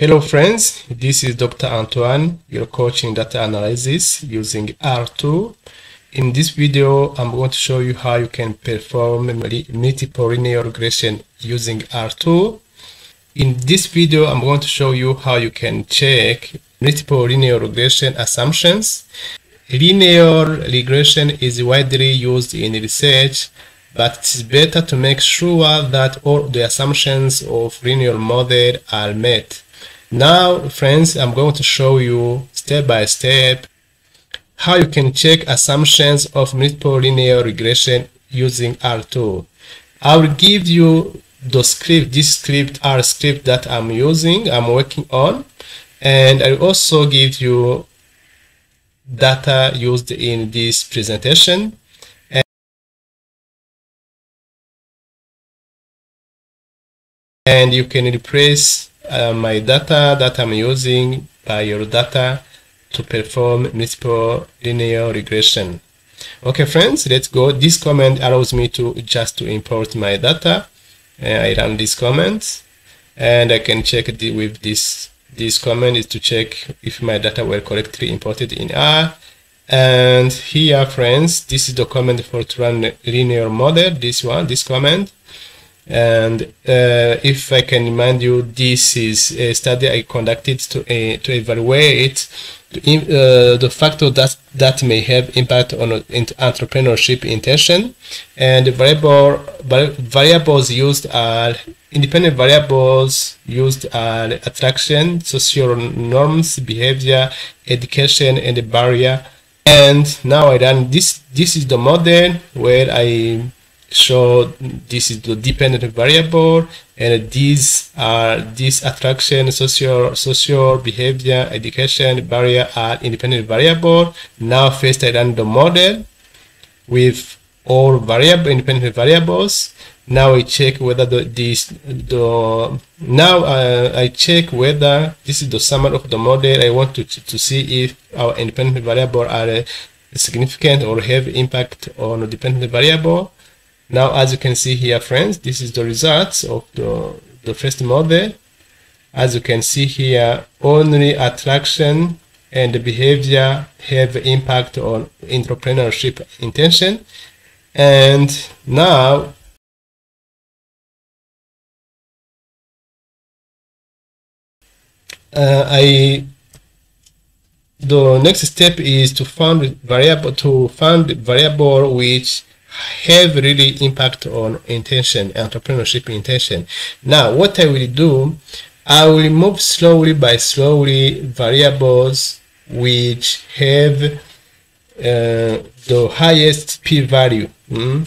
Hello friends, this is Dr. Antoine, your coach in data analysis using R2. In this video, I'm going to show you how you can perform multiple linear regression using R2. In this video, I'm going to show you how you can check multiple linear regression assumptions. Linear regression is widely used in research, but it's better to make sure that all the assumptions of linear model are met. Now, friends, I'm going to show you step by step how you can check assumptions of multiple linear regression using R2. I will give you the script, this script, R script that I'm working on, and I will also give you data used in this presentation. And you can replace my data that I'm using by your data to perform multiple linear regression. Okay, friends, let's go. This command allows me to import my data. I run this command, and I can check it with this. This command is to check if my data were correctly imported in R. And here, friends, this is the command for to run linear model. This command. And if I can remind you, this is a study I conducted to evaluate the factor that may have impact on entrepreneurship intention. And the variables used are independent variables used are attraction, social norms, behavior, education, and the barrier. And now I run this. This is the model where I show this is the dependent variable, and these are attraction, social behavior, education, barrier are independent variable. Now first I run the model with all independent variables. Now I check whether I check whether this is the summary of the model. I want to see if our independent variable are significant or have impact on a dependent variable. Now, as you can see here, friends, this is the results of the first model. As you can see here, only attraction and the behavior have impact on entrepreneurship intention. And now, the next step is to find variable which have really impact on entrepreneurship intention. Now, what I will do, I will remove slowly variables which have the highest p-value.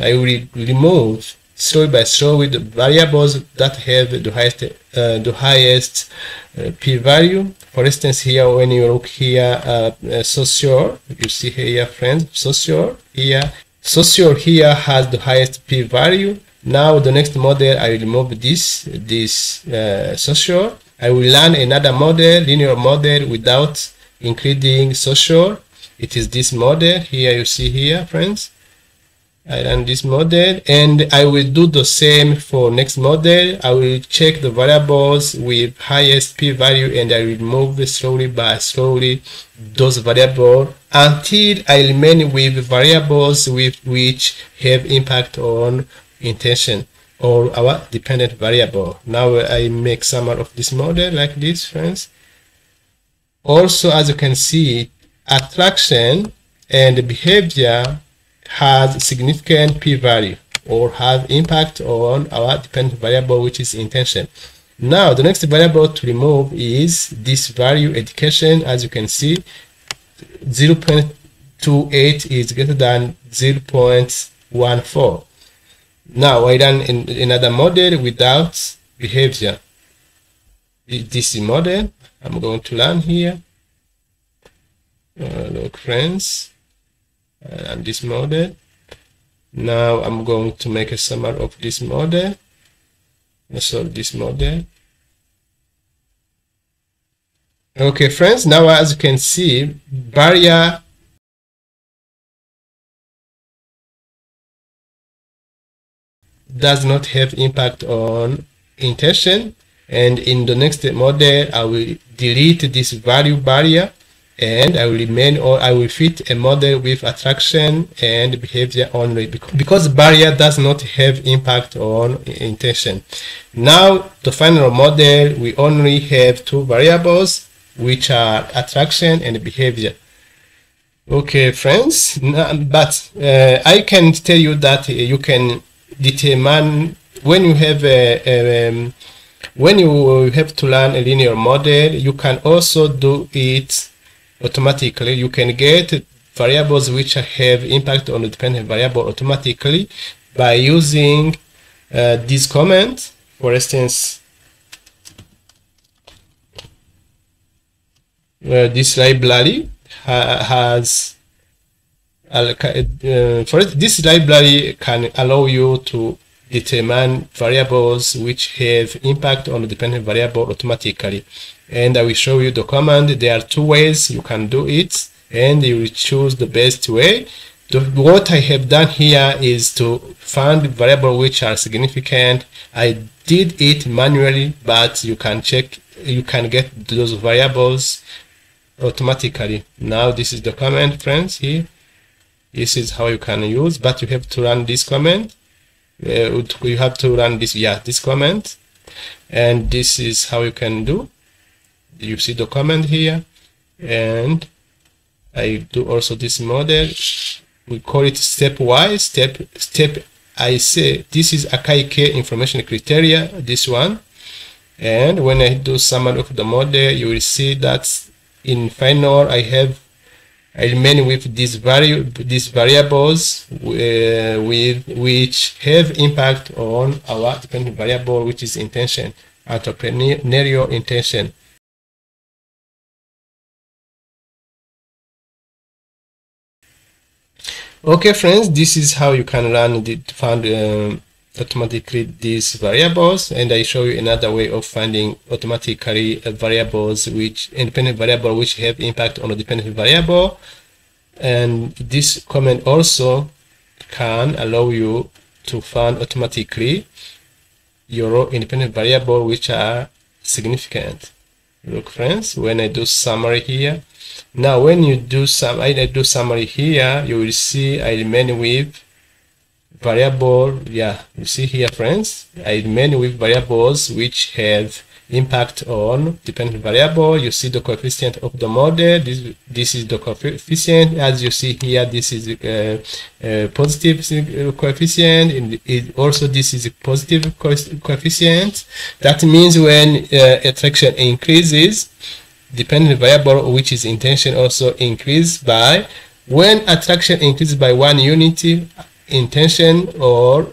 I will remove slowly the variables that have the highest p-value. For instance, here when you look here, social, you see here, friends, social here. Social here has the highest p-value. Now the next model, I will remove this social. I will learn another model, linear model, without including social. It is this model here, you see here, friends. I run this model, and I will do the same for next model. I will check the variables with highest p-value, and I will remove slowly those variables until I remain with variables which have impact on intention or our dependent variable. Now I make summary of this model like this, friends. Also, as you can see, attraction and behavior has significant p-value or have impact on our dependent variable, which is intention. Now the next variable to remove is this value, education. As you can see, 0.28 is greater than 0.14. Now I run another model without behavior. This model I'm going to learn here. Look, friends, and this model. Now I'm going to make a summary of this model. So this model. Okay, friends, now as you can see, barrier does not have impact on intention. And in the next model, I will delete this value barrier, and I will remain, or I will fit a model with attraction and behavior only, because barrier does not have impact on intention. Now, the final model, we only have two variables, which are attraction and behavior. Okay, friends, but I can tell you that you can determine when you have when you have to learn a linear model, you can also do it automatically. You can get variables which have impact on the dependent variable automatically by using this command. For instance, this library has this library can allow you to determine variables which have impact on the dependent variable automatically. And I will show you the command. There are two ways you can do it, and you will choose the best way. What I have done here is to find variables which are significant. I did it manually, but you can check, you can get those variables automatically. Now this is the command, friends. Here, this is how you can use, but you have to run this command. You have to run this, this command, and this is how you can do. You see the command here, and I do also this model. We call it stepwise. Step I say this is Akai information criteria, this one, and when I do summary of the model, you will see that in final I remain with these variables with which have impact on our dependent variable, which is intention, entrepreneurial intention. Okay, friends, this is how you can run find automatically these variables, and I show you another way of finding automatically variables which independent variable which have impact on a dependent variable. And this command also can allow you to find automatically your independent variable which are significant. Look, friends, when I do summary here, now when you do I do summary here, you will see I remain with variable, you see here, friends, I remain with variables which have impact on dependent variable. You see the coefficient of the model. This is the coefficient. As you see here, this is a positive coefficient, and also this is a positive coefficient. That means when attraction increases, dependent variable, which is intention, also increase by, when attraction increases by 1 unit, intention or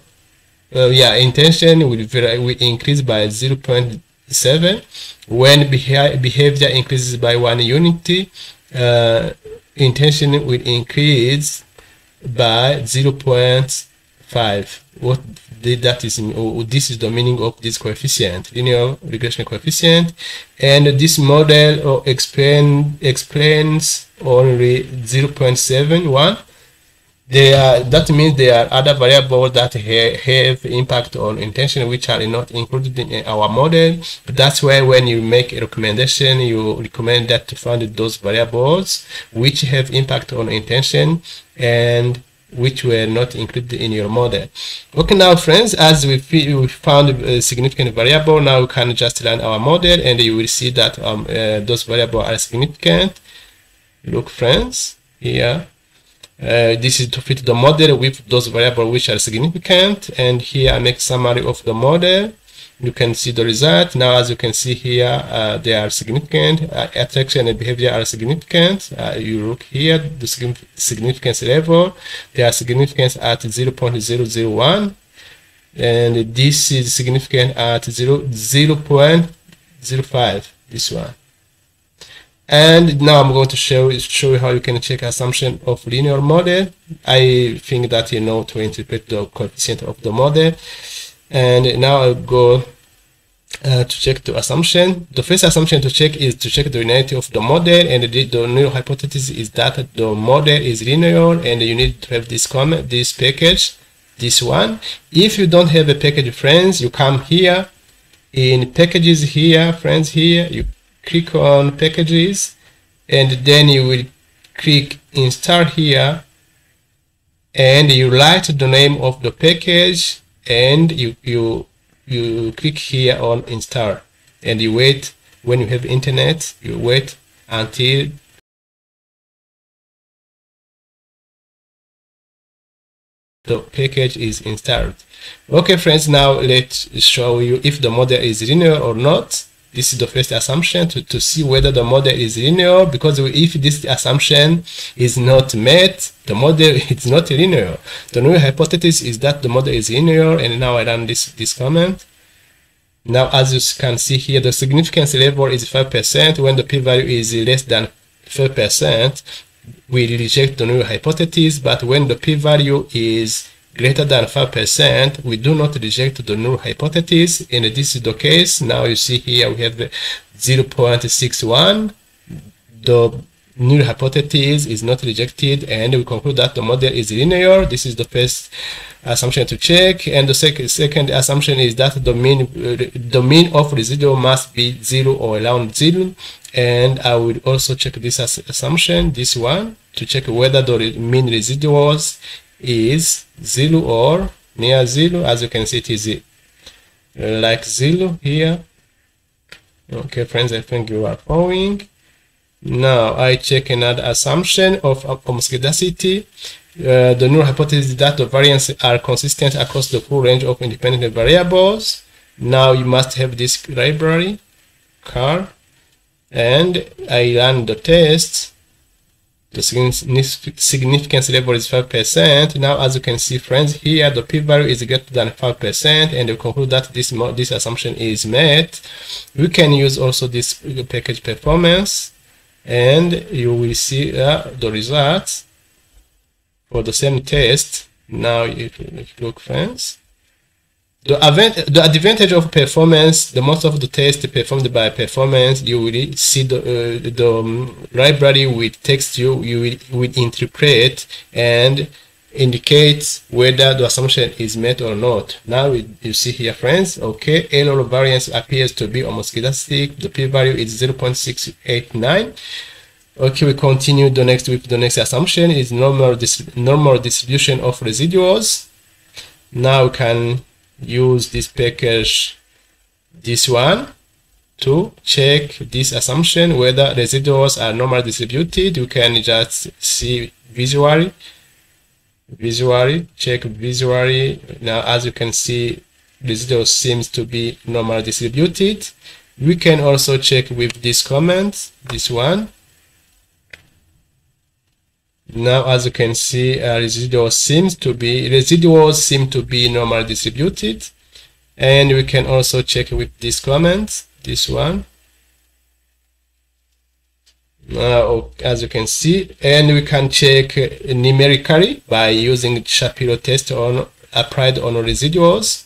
intention will increase by 0.7. When behavior increases by 1 unit, intention will increase by 0.5. What that is, this is the meaning of this coefficient, linear regression coefficient, and this model explains only 0.71. That means there are other variables that have impact on intention which are not included in our model. But that's why when you make a recommendation, you recommend that to find those variables which have impact on intention and which were not included in your model. Okay, now friends, as we found a significant variable, now we can just run our model, and you will see that those variables are significant. Look, friends, here. This is to fit the model with those variables which are significant, and here I make summary of the model. You can see the result. Now, as you can see here, they are significant. Attraction and behavior are significant. You look here, the significance level, they are significant at 0.001, and this is significant at 0.05, this one. And now I'm going to show you how you can check assumption of linear model. I think that you know to interpret the coefficient of the model. And now I'll go to check the assumption. The first assumption to check is to check the linearity of the model, and the null hypothesis is that the model is linear, and you need to have this package, this one. If you don't have a package, friends, you come here in packages here, friends, here you click on packages, and then you will click install here, and you write the name of the package, and you click here on install, and you wait. When you have internet, you wait until the package is installed. Okay, friends, now let's show you if the model is linear or not. This is the first assumption to see whether the model is linear, because if this assumption is not met, the model is not linear. The null hypothesis is that the model is linear, and now I run this comment. Now, as you can see here, the significance level is 5%. When the p-value is less than 5%, we reject the null hypothesis, but when the p-value is greater than 5%, we do not reject the null hypothesis, and this is the case. Now you see here we have 0.61. The null hypothesis is not rejected, and we conclude that the model is linear. This is the first assumption to check, and the second assumption is that the mean of residual must be 0 or around 0, and I will also check this assumption, this one, to check whether the mean residuals is 0 or near 0. As you can see, it is like 0 here. Okay, friends, I think you are following. Now I check another assumption of homoscedasticity. The null hypothesis is that the variances are consistent across the full range of independent variables. Now you must have this library car, and I run the test. The significance level is 5%. Now, as you can see, friends, here the p-value is greater than 5%, and we conclude that this assumption is met. We can use also this package performance, and you will see the results for the same test. Now, if you look, friends, the advantage of performance, the most of the tests performed by performance, you will see the library with text you will interpret and indicate whether the assumption is met or not. Now you see here, friends, okay, error variance appears to be homoscedastic. The p-value is 0.689. Okay, we continue with the next assumption is normal distribution of residuals. Now we can use this package, this one, to check this assumption whether residuals are normally distributed. You can just see visually, check visually. Now, as you can see, residuals seems to be normally distributed. We can also check with this comment, this one. Now, as you can see, residuals seem to be normally distributed, and we can also check with this comment, this one. Now, as you can see, and we can check numerically by using Shapiro test applied on residuals.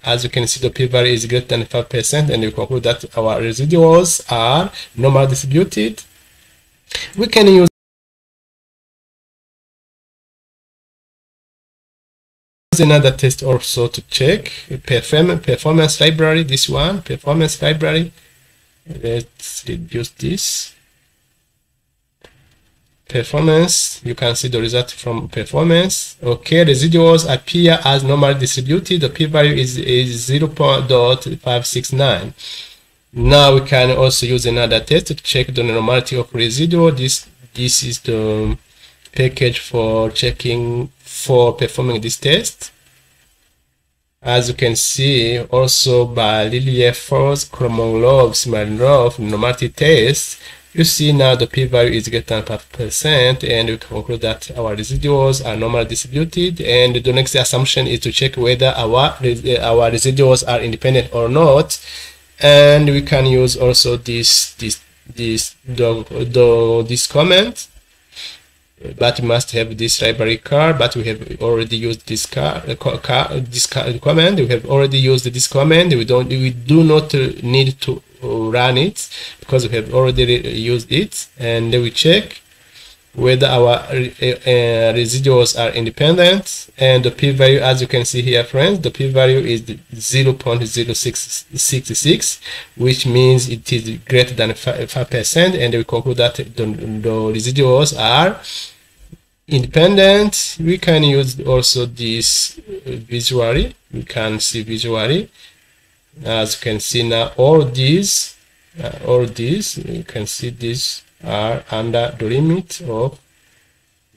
As you can see, the p-value is greater than 5%, and we conclude that our residuals are normally distributed. We can use another test also to check performance library, this one, performance library. Let's reduce this performance. You can see the result from performance. Okay, residuals appear as normally distributed. The p-value is 0.569. Now we can also use another test to check the normality of residual. This is the package for performing this test. As you can see, also by Linear force, Kromolov, Smirnov, normality test, you see now the p-value is greater than 5%, and we conclude that our residuals are normally distributed. And the next assumption is to check whether our residuals are independent or not. And we can use also this comment, but we must have this library car, but we have already used this comment. We have already used this comment. We do not need to run it because we have already used it. And we check. whether our residuals are independent. And the p-value, as you can see here, friends, the p-value is 0.0666, which means it is greater than 5%, and we conclude that the residuals are independent. We can use also this visually. We can see visually, as you can see now, all these you can see these are under the limit of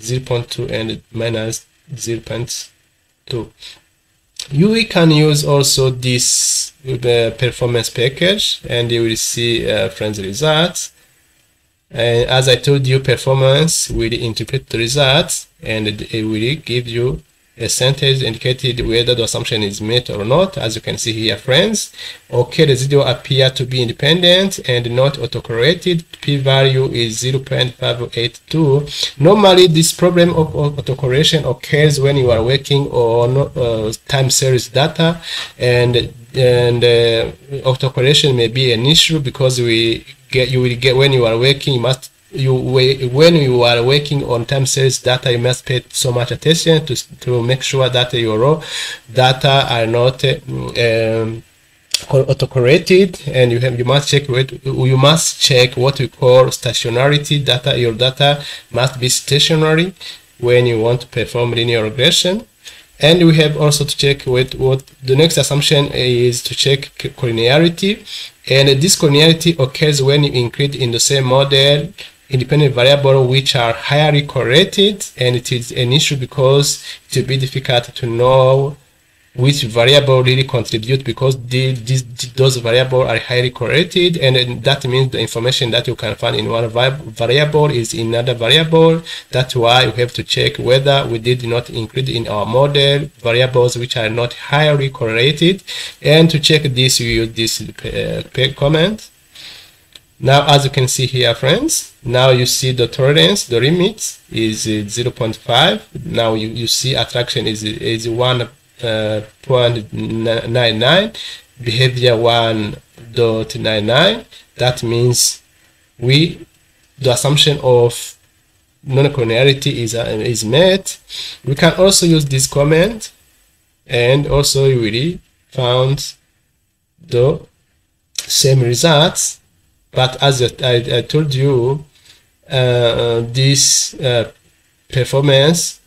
0.2 and minus 0.2. We can use also this performance package, and you will see friends results. And as I told you, performance will interpret the results, and it will give you a sentence indicated whether the assumption is met or not. As you can see here, friends, okay, residual appear to be independent and not autocorrelated. P-value is 0.582. Normally, this problem of autocorrelation occurs when you are working on time series data, and autocorrelation may be an issue because you will get when you are working, when you are working on time series data, you must pay so much attention to make sure that your raw data are not autocorrelated, and you must check what we call stationarity data. Your data must be stationary when you want to perform linear regression. And we have also to check what the next assumption is, to check collinearity. And this collinearity occurs when you include in the same model independent variables which are highly correlated, and it is an issue because it will be difficult to know which variable really contribute, because those variables are highly correlated, and that means the information that you can find in one variable is in another variable. That's why we have to check whether we did not include in our model variables which are not highly correlated. And to check this, we use this comment. Now, as you can see here, friends, now you see the tolerance, the limit is 0.5. Now you see attraction is 1.99, behavior 1.99. That means the assumption of non-collinearity is met. We can also use this comment, and also you really found the same results. But as I told you, this performance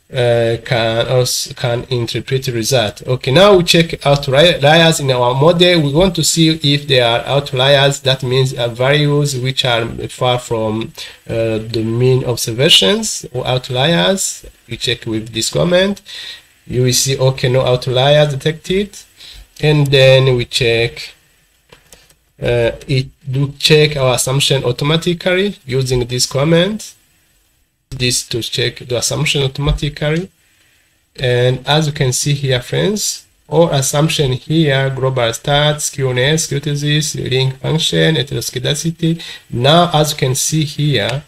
can interpret the result. Okay, now we check outliers in our model. We want to see if there are outliers. That means values which are far from the mean observations, or outliers. We check with this comment. You will see, okay, no outliers detected. And then we check check our assumption automatically using this comment. This to check the assumption automatically. And as you can see here, friends, all assumption here: global stats, Q&S, hypothesis, link function, heteroscedasticity. Now, as you can see here,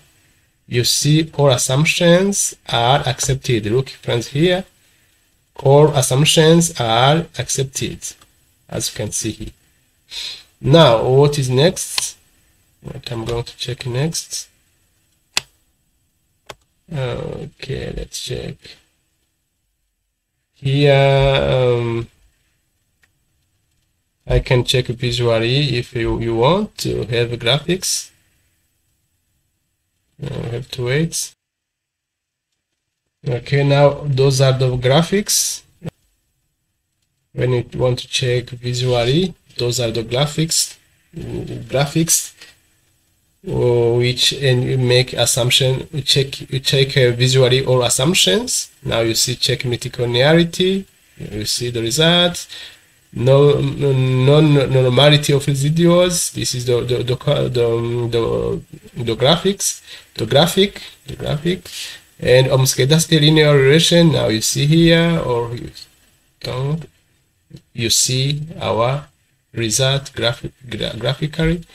you see all assumptions are accepted. Look, friends, here, all assumptions are accepted, as you can see here. Now, what is next? What I'm going to check next. Okay, let's check here. I can check visually if you want to have graphics. I have to wait. Okay, now those are the graphics. When you want to check visually, those are the graphics which, and you make assumption. You check visually all assumptions. Now you see check multicollinearity. You see the results. Normality of residuals. This is the graphics, the graphic, and Homoscedasticity linear regression. Now you see here, or you don't. You see our result graphically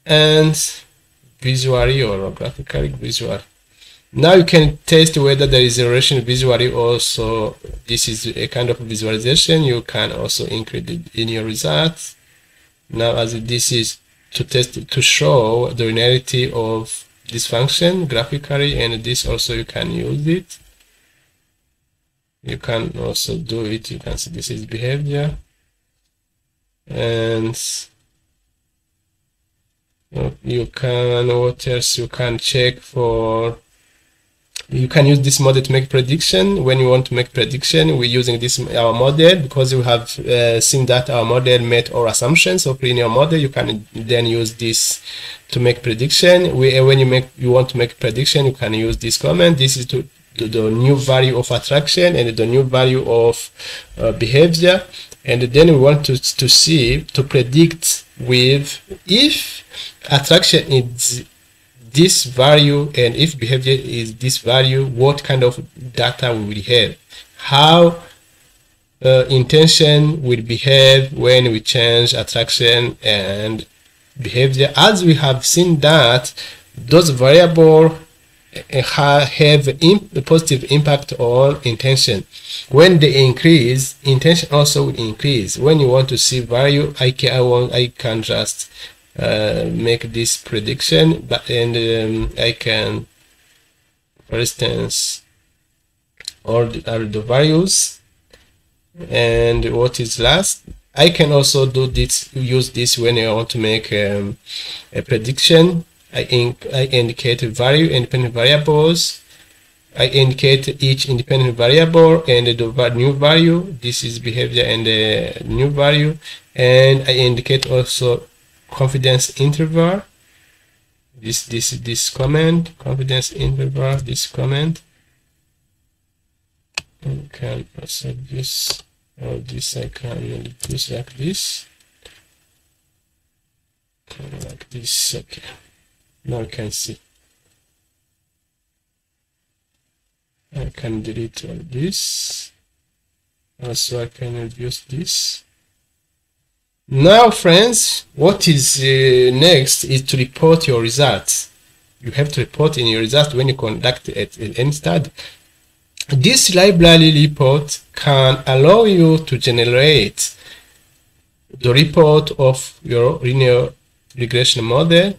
and visually, or graphically visual. Now you can test whether there is a relation visually also. This is a kind of visualization. You can also include it in your results. Now, as this is to test, to show the linearity of this function graphically, and this also you can use it. You can also do it. You can see this is behavior, and you can, what else you can check for? You can use this model to make prediction. When you want to make prediction, we're using this our model because we have seen that our model met our assumptions of linear model. You can then use this to make prediction. When you want to make prediction, you can use this comment. This is to the new value of attraction and the new value of behavior, and then we want to predict with if attraction is this value and if behavior is this value, what kind of data we will have, how intention will behave when we change attraction and behavior. As we have seen that those variables have a positive impact on intention. When they increase, intention also will increase. When you want to see value, I can just make this prediction, I can, for instance, all the values, and what is last. I can also do this, use this when I want to make a prediction. I indicate value independent variables. I indicate each independent variable and the new value. This is behavior and the new value, and I indicate also confidence interval. This comment, confidence interval, this comment. I can also use all this. I can use like this, Okay, now I can see. I can delete all this. Also, I can reduce this. Now, friends, what is next is to report your results. You have to report in your results when you conduct any study. This library report can allow you to generate the report of your linear regression model,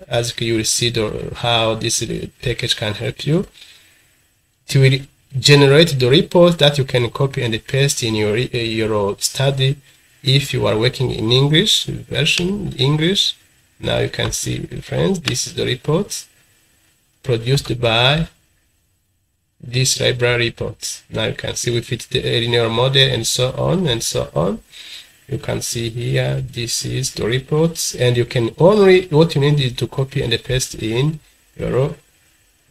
as you will see how this package can help you. It will generate the report that you can copy and paste in your study. If you are working in English version, now you can see, friends, this is the report produced by this library report. Now you can see we fit the linear model and so on and so on. You can see here, this is the reports, and you can only, what you need is to copy and paste in your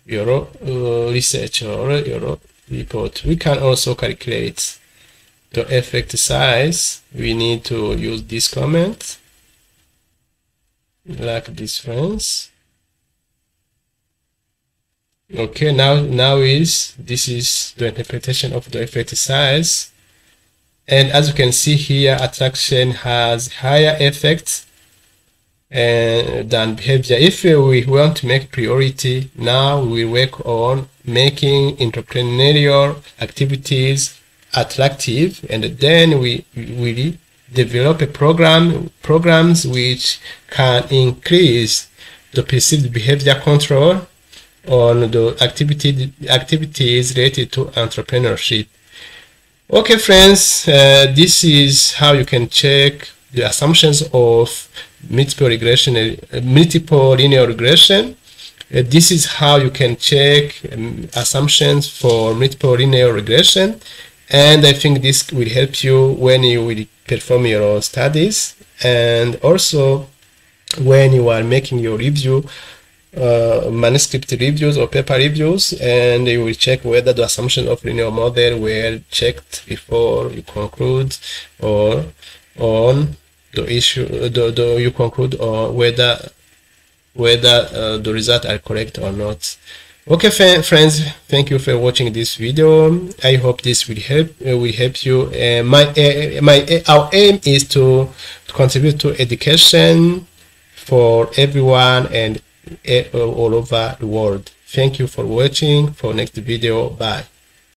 research or your report. We can also calculate the effect size. We need to use this comment like this, friends. Okay, now this is the interpretation of the effect size. And as you can see here, attraction has higher effects than behavior. If we want to make priority, now we work on making entrepreneurial activities attractive, and then we develop a programs which can increase the perceived behavior control on the activities related to entrepreneurship. Okay, friends, this is how you can check the assumptions of multiple linear regression. This is how you can check assumptions for multiple linear regression, and I think this will help you when you will perform your studies, and also when you are making your review, manuscript reviews or paper reviews, and you will check whether the assumptions of linear model were checked before you conclude, or on the issue you conclude, or whether the results are correct or not. Okay, friends, thank you for watching this video. I hope this will help you. Our aim is to contribute to education for everyone and all over the world. Thank you for watching. For next video, bye.